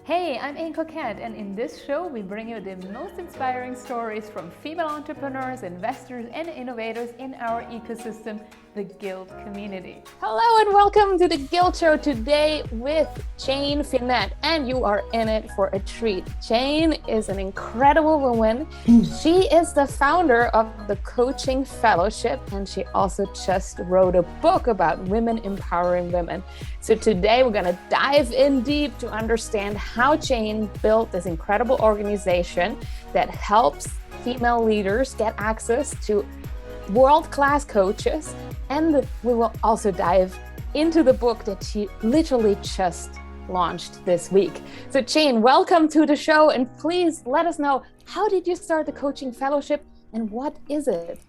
Hey, I'm Jane Coquette, and in this show, we bring you the most inspiring stories from female entrepreneurs, investors, and innovators in our ecosystem, the Guild community. Hello, and welcome to the Guild Show today with Jane Finette, and you are in it for a treat. Jane is an incredible woman. She is the founder of the Coaching Fellowship, and she also just wrote a book about women empowering women. So today we're going to dive in deep to understand how Jane built this incredible organization that helps female leaders get access to world-class coaches. And we will also dive into the book that she literally just launched this week. So Jane, welcome to the show. And please let us know, how did you start the Coaching Fellowship and what is it?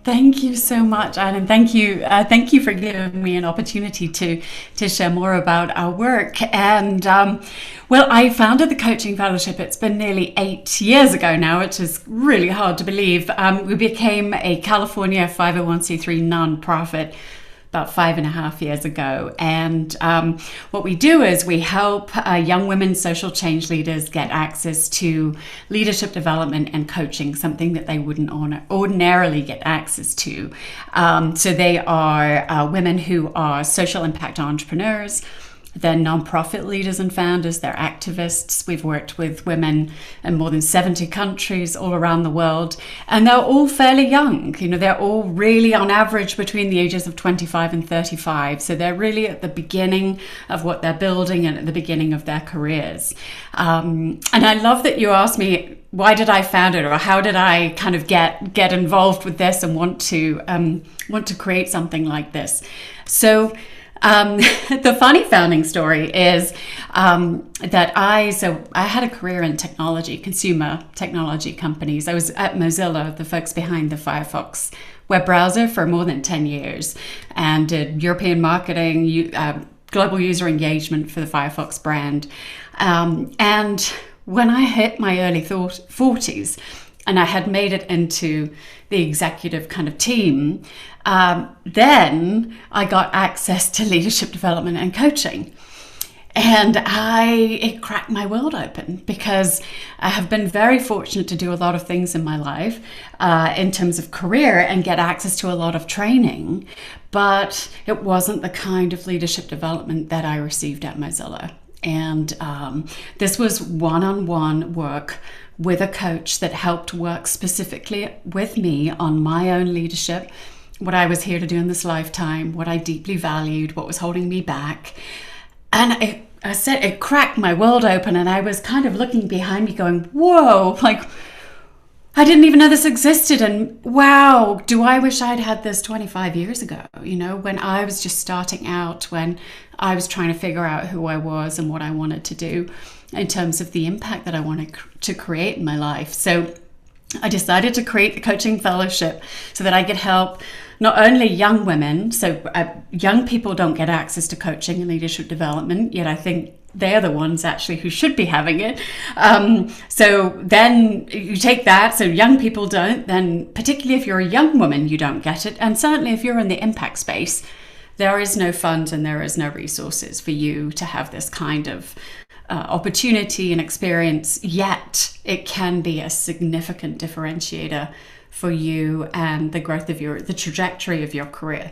Thank you so much, Anne, and thank you for giving me an opportunity to share more about our work. And well, I founded the Coaching Fellowship. It's been nearly 8 years ago now, which is really hard to believe. We became a California 501c3 nonprofit about 5.5 years ago. And what we do is we help young women social change leaders get access to leadership development and coaching, something that they wouldn't ordinarily get access to. So they are women who are social impact entrepreneurs. They're nonprofit leaders and founders. They're activists. We've worked with women in more than 70 countries all around the world. And they're all fairly young. You know, they're all really on average between the ages of 25 and 35. So they're really at the beginning of what they're building and at the beginning of their careers. And I love that you asked me, why did I found it, or how did I kind of get involved with this and want to create something like this? So the funny founding story is that I had a career in technology, consumer technology companies. I was at Mozilla, the folks behind the Firefox web browser, for more than 10 years, and did European marketing, global user engagement for the Firefox brand. And when I hit my early 40s, and I had made it into the executive kind of team, then I got access to leadership development and coaching. And it cracked my world open, because I have been very fortunate to do a lot of things in my life in terms of career and get access to a lot of training, but it wasn't the kind of leadership development that I received at Mozilla. And this was one-on-one work with a coach that helped work specifically with me on my own leadership, what I was here to do in this lifetime, what I deeply valued, what was holding me back. And it cracked my world open, and I was kind of looking behind me going, whoa, like, I didn't even know this existed. And wow, do I wish I'd had this 25 years ago, you know, when I was just starting out, when I was trying to figure out who I was and what I wanted to do in terms of the impact that I wanted to create in my life. So I decided to create the Coaching Fellowship so that I could help not only young women, so young people don't get access to coaching and leadership development, yet I think they're the ones actually who should be having it. So then you take that, so young people don't, then particularly if you're a young woman, you don't get it. And certainly if you're in the impact space, there is no fund and there is no resources for you to have this kind of opportunity and experience, yet it can be a significant differentiator for you and the growth of the trajectory of your career.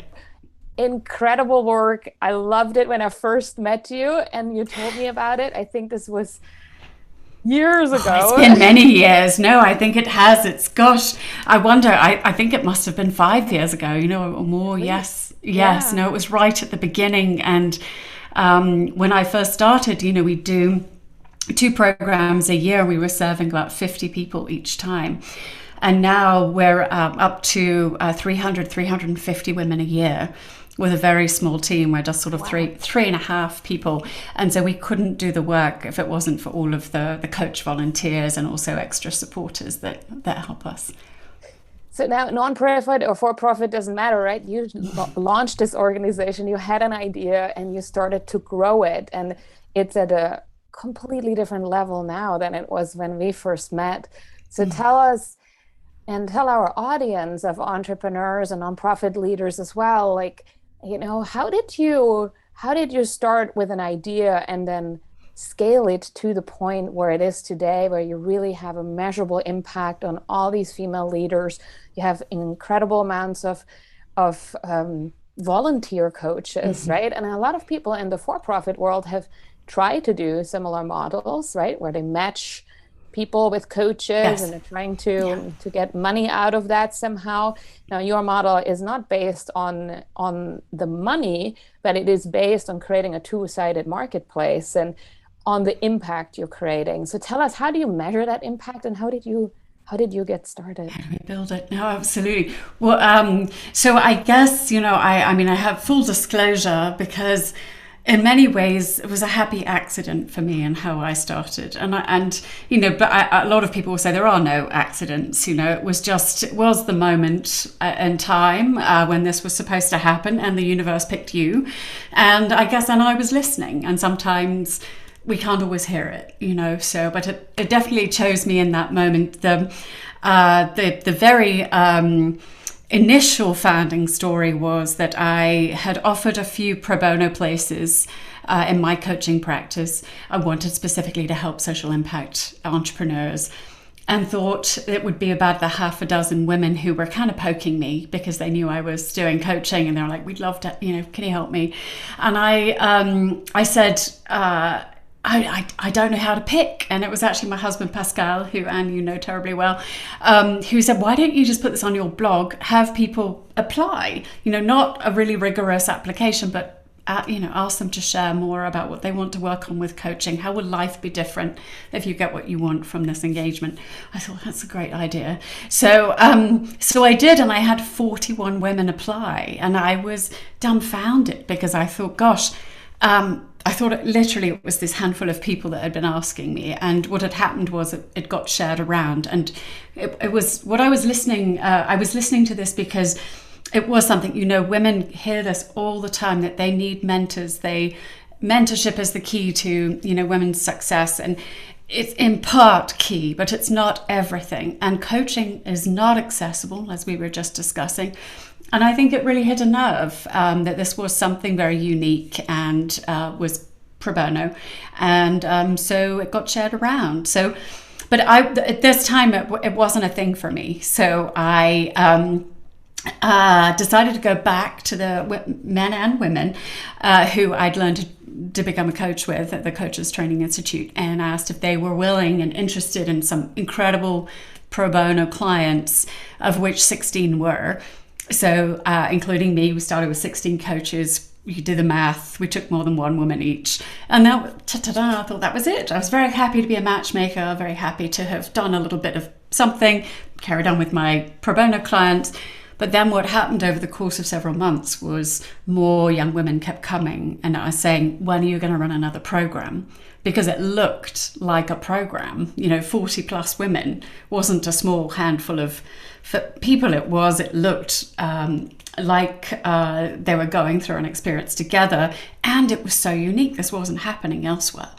Incredible work. I loved it when I first met you and you told me about it. I think this was years ago. It's been many years. No, I think it has. I wonder, I think it must have been 5 years ago, you know, or more. Really? Yes. Yeah. No, it was right at the beginning. And when I first started, you know, we do 2 programs a year. We were serving about 50 people each time. And now we're up to 350 women a year with a very small team. We're just sort of Wow. three and a half people. And so we couldn't do the work if it wasn't for all of the coach volunteers and also extra supporters that help us. So now non-profit or for-profit doesn't matter, right? You launched this organization, you had an idea and you started to grow it. And it's at a completely different level now than it was when we first met. So tell us, and tell our audience of entrepreneurs and nonprofit leaders as well, like, you know, how did you start with an idea and then scale it to the point where it is today, where you really have a measurable impact on all these female leaders. You have incredible amounts of volunteer coaches, right? And a lot of people in the for-profit world have tried to do similar models, right, where they match people with coaches, and they're trying to get money out of that somehow. Now, your model is not based on the money, but it is based on creating a two-sided marketplace and on the impact you're creating. So tell us, how do you measure that impact, and how did you get started? How do we build it? No, absolutely. Well, so I guess, I mean, I have full disclosure, because in many ways, it was a happy accident for me and how I started. But a lot of people will say there are no accidents. It was the moment in time when this was supposed to happen, and the universe picked you. And I guess, and I was listening, and sometimes we can't always hear it, so, but it definitely chose me in that moment. The very initial founding story was that I had offered a few pro bono places in my coaching practice. I wanted specifically to help social impact entrepreneurs, and thought it would be about the half a dozen women who were kind of poking me because they knew I was doing coaching, and they were like, "We'd love to, can you help me?" And I said, I don't know how to pick. And it was actually my husband, Pascal, who Anne, you know terribly well, who said, why don't you just put this on your blog, have people apply, not a really rigorous application, but, ask them to share more about what they want to work on with coaching. How will life be different if you get what you want from this engagement? I thought, that's a great idea. So I did, and I had 41 women apply, and I was dumbfounded because I thought, gosh, I thought it was this handful of people that had been asking me, and what had happened was it got shared around, and it was what I was listening. I was listening to this because it was something, women hear this all the time, that they need mentors. Mentorship is the key to, women's success, and it's in part key, but it's not everything. And coaching is not accessible, as we were just discussing. And I think it really hit a nerve that this was something very unique and was pro bono. And so it got shared around. So, but at this time, it wasn't a thing for me. So I decided to go back to the men and women who I'd learned to become a coach with at the Coaches Training Institute, and asked if they were willing and interested in some incredible pro bono clients, of which 16 were. So including me, we started with 16 coaches. You do the math. We took more than one woman each. And I thought that was it. I was very happy to be a matchmaker, very happy to have done a little bit of something, carried on with my pro bono clients. But then what happened over the course of several months was more young women kept coming, and I was saying, when are you going to run another program? Because it looked like a program, 40 plus women wasn't a small handful of people. It looked like they were going through an experience together, and it was so unique. This wasn't happening elsewhere.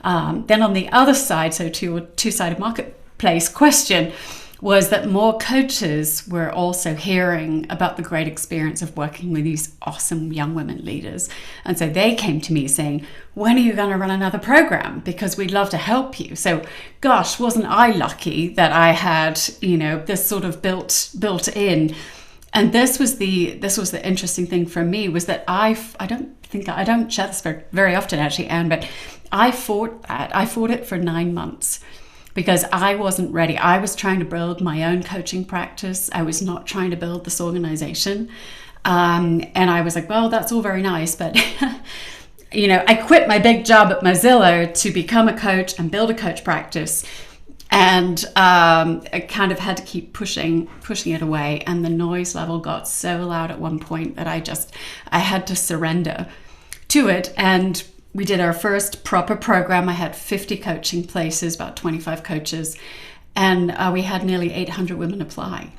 Then on the other side, so to your two-sided marketplace question, was that more coaches were also hearing about the great experience of working with these awesome young women leaders. And so they came to me saying, when are you going to run another program? Because we'd love to help you. So, gosh, wasn't I lucky that I had, this sort of built in. And this was the interesting thing for me, was that I don't share this very often actually, Anne, but I fought it for 9 months. Because I wasn't ready. I was trying to build my own coaching practice. I was not trying to build this organization. And I was like, well, that's all very nice, but I quit my big job at Mozilla to become a coach and build a coach practice. And I kind of had to keep pushing it away. And the noise level got so loud at one point that I had to surrender to it. And we did our first proper program. I had 50 coaching places, about 25 coaches, and we had nearly 800 women apply.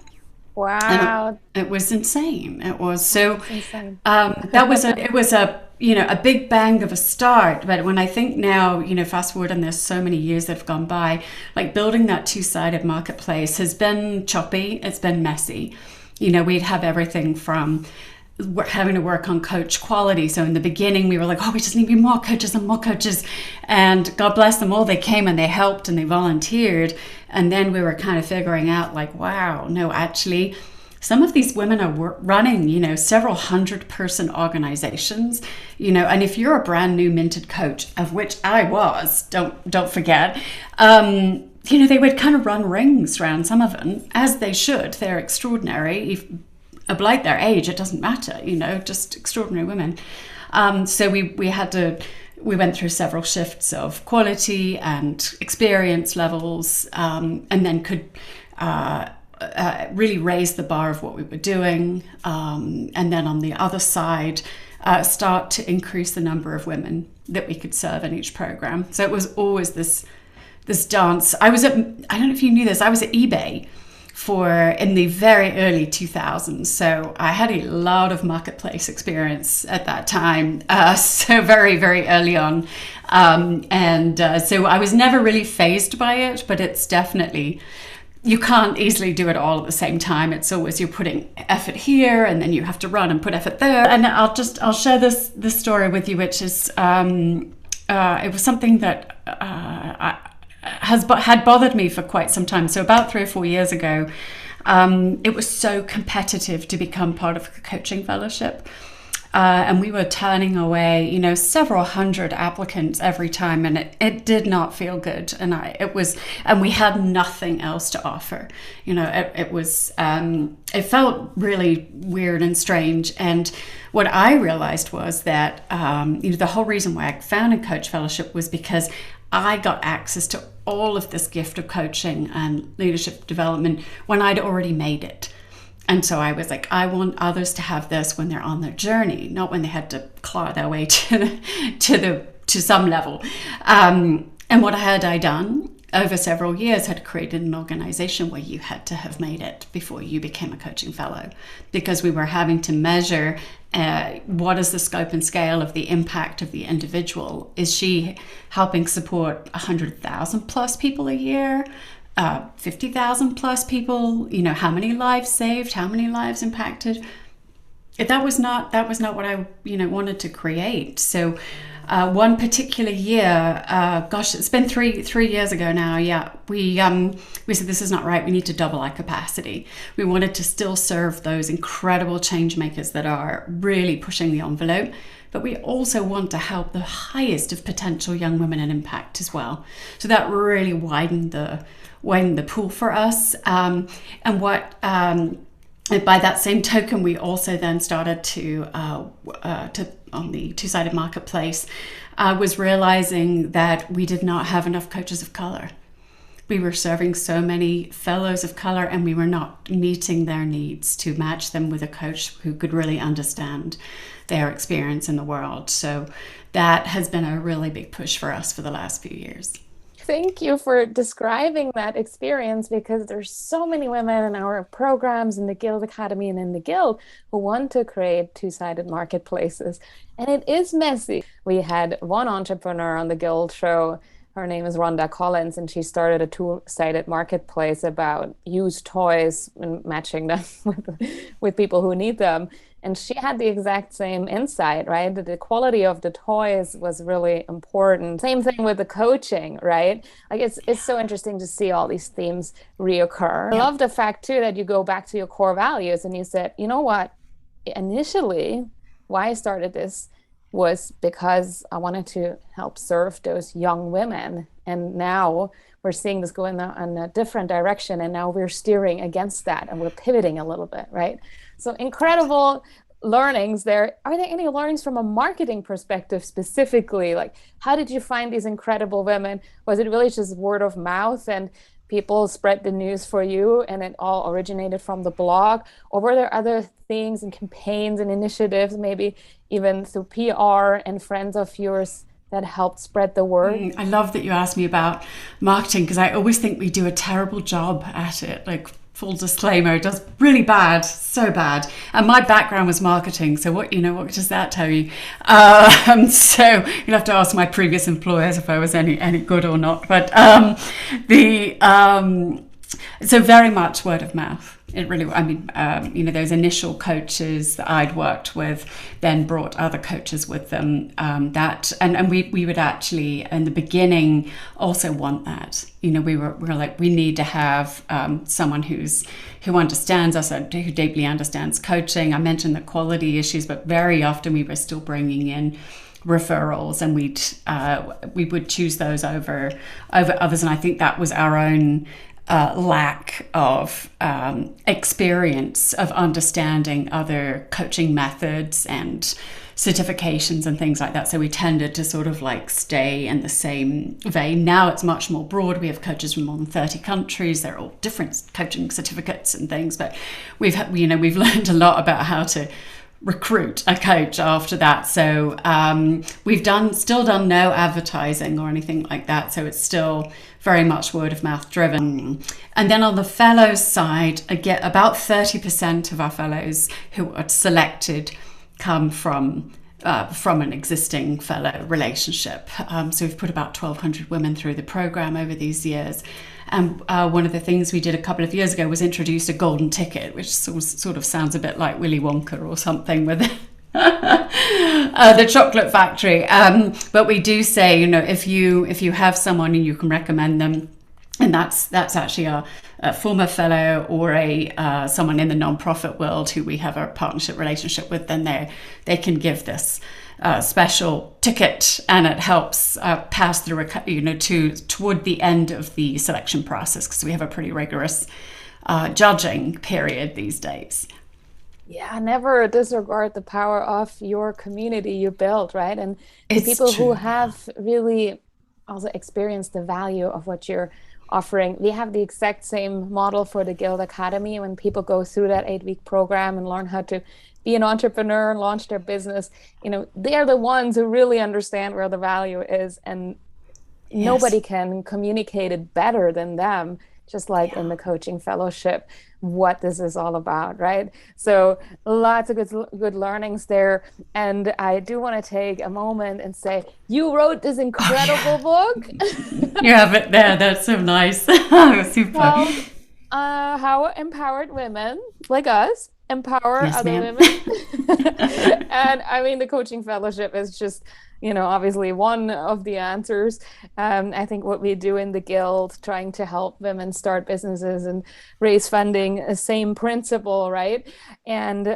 Wow. It was insane. It was so, insane. It was a big bang of a start. But when I think now, fast forward, and there's so many years that have gone by, like building that two-sided marketplace has been choppy. It's been messy. We'd have everything from we're having to work on coach quality. So in the beginning, we were like, oh, we just need more coaches and more coaches. And God bless them all. They came and they helped and they volunteered. And then we were kind of figuring out like, wow, no, actually, some of these women are running, several 100-person organizations, and if you're a brand new minted coach, of which I was, don't forget, they would kind of run rings around some of them, as they should. They're extraordinary. If like their age, it doesn't matter, just extraordinary women. So we went through several shifts of quality and experience levels, and then could really raise the bar of what we were doing. And then on the other side, start to increase the number of women that we could serve in each program. So it was always this dance. I don't know if you knew this, I was at eBay in the very early 2000s. So I had a lot of marketplace experience at that time. So very, very early on. So I was never really fazed by it, but it's definitely, you can't easily do it all at the same time. It's always you're putting effort here and then you have to run and put effort there. And I'll share this story with you, which is, it was something that had bothered me for quite some time. So about 3 or 4 years ago, it was so competitive to become part of a coaching fellowship. And we were turning away, several hundred applicants every time, and it did not feel good. And we had nothing else to offer. It felt really weird and strange. And what I realized was that, the whole reason why I founded Coach Fellowship was because I got access to all of this gift of coaching and leadership development when I'd already made it. And so I was like, I want others to have this when they're on their journey, not when they had to claw their way to some level. And what had I done over several years had created an organization where you had to have made it before you became a coaching fellow, because we were having to measure what is the scope and scale of the impact of the individual. Is she helping support 100,000 plus people a year? 50,000 plus people, how many lives saved, how many lives impacted? That was not what I, wanted to create. So one particular year, it's been three years ago now. Yeah, we said, this is not right. We need to double our capacity. We wanted to still serve those incredible change makers that are really pushing the envelope, but we also want to help the highest of potential young women in impact as well. So that really widened the pool for us. And by that same token, we also then started to on the TwoSided Marketplace, was realizing that we did not have enough coaches of color. We were serving so many fellows of color, and we were not meeting their needs to match them with a coach who could really understand their experience in the world. So that has been a really big push for us for the last few years. Thank you for describing that experience, because there's so many women in our programs in the Guild Academy and in the Guild who want to create two-sided marketplaces. And it is messy. We had one entrepreneur on the Guild show. Her name is Rhonda Collins, and she started a two-sided marketplace about used toys and matching them with people who need them. And she had the exact same insight, right? That the quality of the toys was really important. Same thing with the coaching, right? Like it's so interesting to see all these themes reoccur. I love the fact too that you go back to your core values and you said, you know what? Initially, why I started this was because I wanted to help serve those young women. And now we're seeing this go in a different direction. And now we're steering against that and we're pivoting a little bit, right? So incredible learnings there. Are there any learnings from a marketing perspective specifically? Like, how did you find these incredible women? Was it really just word of mouth and people spread the news for you and it all originated from the blog? Or were there other things and campaigns and initiatives, maybe even through PR and friends of yours, that helped spread the word? I love that you asked me about marketing, because I always think we do a terrible job at it. Like, full disclaimer, it does really bad, so bad. And my background was marketing, so what does that tell you? So you'll have to ask my previous employers if I was any good or not. But so very much word of mouth it really, I mean, those initial coaches that I'd worked with then brought other coaches with them, and we would actually in the beginning also want that. We were like, we need to have someone who understands us, who deeply understands coaching. I mentioned the quality issues, but very often we were still bringing in referrals, and we would choose those over others. And I think that was our own lack of experience of understanding other coaching methods and certifications and things like that. So we tended to sort of like stay in the same vein. Now it's much more broad. We have coaches from more than 30 countries. They're all different coaching certificates and things, but we've learned a lot about how to recruit a coach after that. So we've still done no advertising or anything like that. So it's still very much word of mouth driven. And then on the fellows side, again, about 30% of our fellows who are selected come from an existing fellow relationship. So we've put about 1,200 women through the program over these years. And one of the things we did a couple of years ago was introduce a golden ticket, which sort of sounds a bit like Willy Wonka or something with the chocolate factory. But we do say, if you have someone and you can recommend them, and that's actually a former fellow or someone in the nonprofit world who we have a partnership relationship with, then they can give this special ticket, and it helps pass through toward the end of the selection process, because we have a pretty rigorous judging period these days. Yeah, never disregard the power of your community you build, right? And the people who have really also experienced the value of what you're offering. We have the exact same model for the Guild Academy. When people go through that 8-week program and learn how to be an entrepreneur and launch their business, they are the ones who really understand where the value is, and nobody can communicate it better than them, just like in the coaching fellowship, what this is all about, right? So lots of good learnings there. And I do want to take a moment and say, you wrote this incredible book. You have it there. That's so nice. Super. How empowered women like us empower other women. And I mean, the coaching fellowship is just, obviously one of the answers. I think what we do in the Guild, trying to help women start businesses and raise funding, same principle, right? And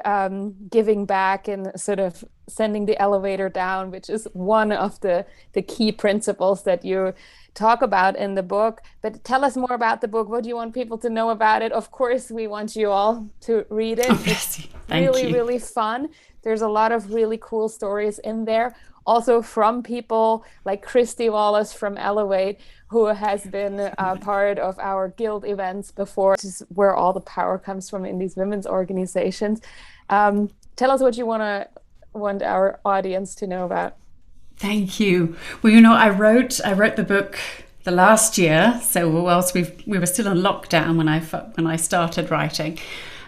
giving back and sort of sending the elevator down, which is one of the key principles that you talk about in the book. But tell us more about the book. What do you want people to know about it? Of course, we want you all to read it. It's really fun. There's a lot of really cool stories in there. Also from people like Christy Wallace from Elevate, who has been part of our Guild events before, which is where all the power comes from in these women's organizations. Tell us what you want our audience to know about. Thank you. Well, I wrote the book the last year, so whilst we were still in lockdown when I started writing.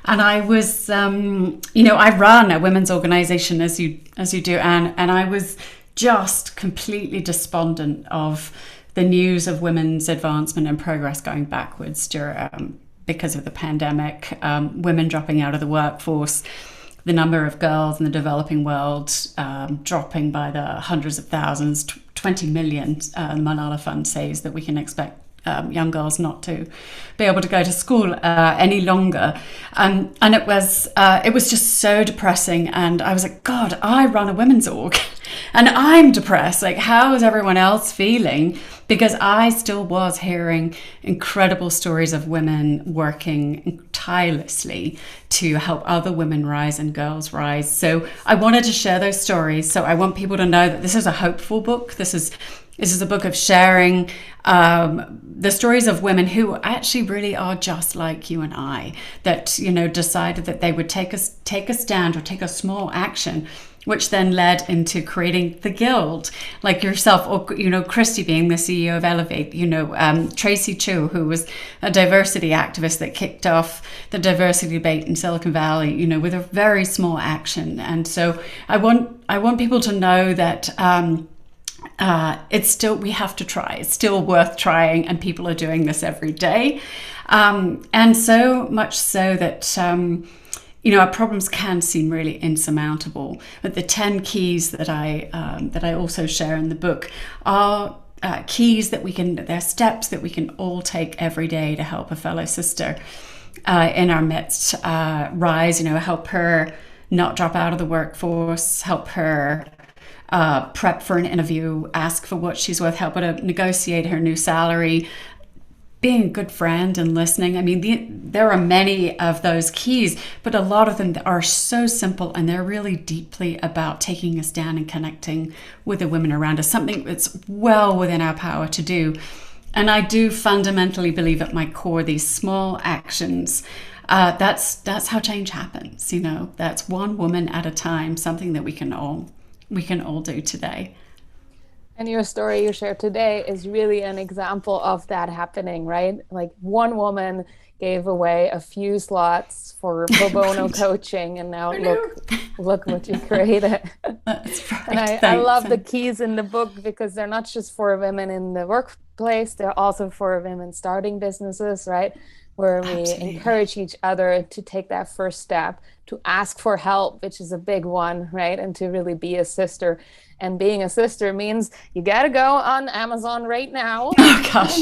And I was, I run a women's organization as you do, Anne, and I was just completely despondent of the news of women's advancement and progress going backwards because of the pandemic, women dropping out of the workforce, the number of girls in the developing world dropping by the hundreds of thousands, 20 million. The Malala Fund says that we can expect young girls not to be able to go to school any longer, and it was just so depressing. And I was like, God, I run a women's org and I'm depressed. Like, how is everyone else feeling? Because I still was hearing incredible stories of women working tirelessly to help other women rise and girls rise. So I wanted to share those stories. So I want people to know that this is a hopeful book. This is a book of sharing the stories of women who actually really are just like you and I, that, decided that they would take a stand or take a small action, which then led into creating the Guild, like yourself, or, Christy being the CEO of Elevate, Tracy Chu, who was a diversity activist that kicked off the diversity debate in Silicon Valley, with a very small action. And so I want people to know that we have to try. It's still worth trying, and people are doing this every day. And so much so that, our problems can seem really insurmountable. But the 10 keys that I also share in the book are keys they're steps that we can all take every day to help a fellow sister in our midst rise, help her not drop out of the workforce, help her prep for an interview, ask for what she's worth, help her to negotiate her new salary, being a good friend and listening. I mean, there are many of those keys, but a lot of them are so simple, and they're really deeply about taking us down and connecting with the women around us, something that's well within our power to do. And I do fundamentally believe at my core, these small actions, that's how change happens. That's one woman at a time, something that we can all do today. And your story you shared today is really an example of that happening, right? Like, one woman gave away a few slots for pro bono coaching, and now look what you created. That's right. And I love the keys in the book, because they're not just for women in the workplace, they're also for women starting businesses, right? Where we Absolutely. encourage each other to take that first step, to ask for help, which is a big one, right? And to really be a sister. And being a sister means you got to go on Amazon right now. Oh, gosh.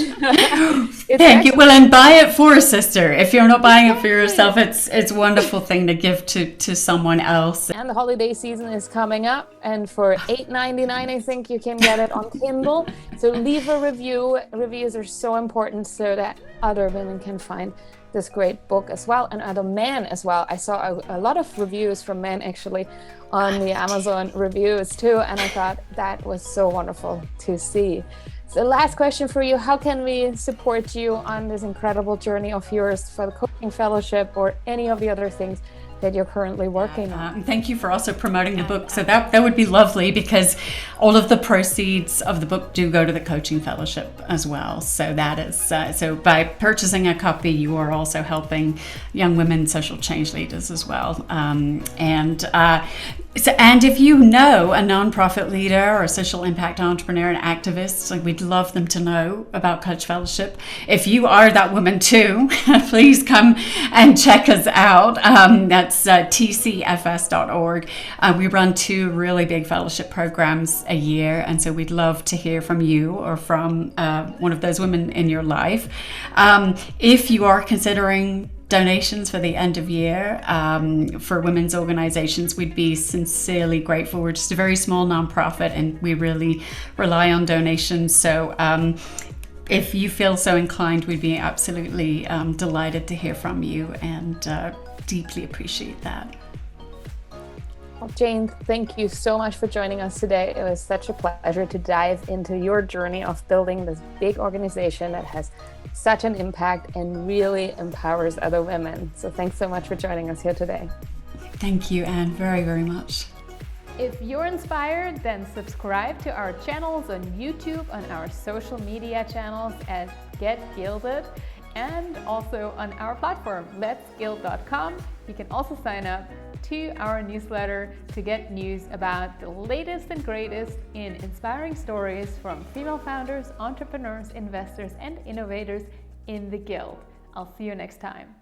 Thank you. Well, and buy it for a sister. If you're not buying it for yourself, it's a wonderful thing to give to someone else. And the holiday season is coming up. And for $8.99, I think you can get it on Kindle. So leave a review. Reviews are so important so that other women can find this great book as well, and other men as well. I saw a lot of reviews from men actually on the Amazon reviews too, and I thought that was so wonderful to see. So last question for you: how can we support you on this incredible journey of yours for the coaching fellowship or any of the other things that you're currently working on? Thank you for also promoting the book. So that would be lovely, because all of the proceeds of the book do go to the coaching fellowship as well. So that is so by purchasing a copy, you are also helping young women social change leaders as well. And if you know a nonprofit leader or a social impact entrepreneur and activist, we'd love them to know about Coach Fellowship. If you are that woman too, please come and check us out. That's tcfs.org. We run 2 really big fellowship programs a year, and so we'd love to hear from you or from one of those women in your life. If you are considering donations for the end of year for women's organizations, we'd be sincerely grateful. We're just a very small nonprofit, and we really rely on donations. So if you feel so inclined, we'd be absolutely delighted to hear from you, and deeply appreciate that. Well, Jane, thank you so much for joining us today. It was such a pleasure to dive into your journey of building this big organization that has such an impact and really empowers other women. So thanks so much for joining us here today. Thank you, Anne, very, very much. If you're inspired, then subscribe to our channels on YouTube, on our social media channels at Get Gilded, and also on our platform, letsgild.com. You can also sign up to our newsletter to get news about the latest and greatest in inspiring stories from female founders, entrepreneurs, investors, and innovators in the Guild. I'll see you next time.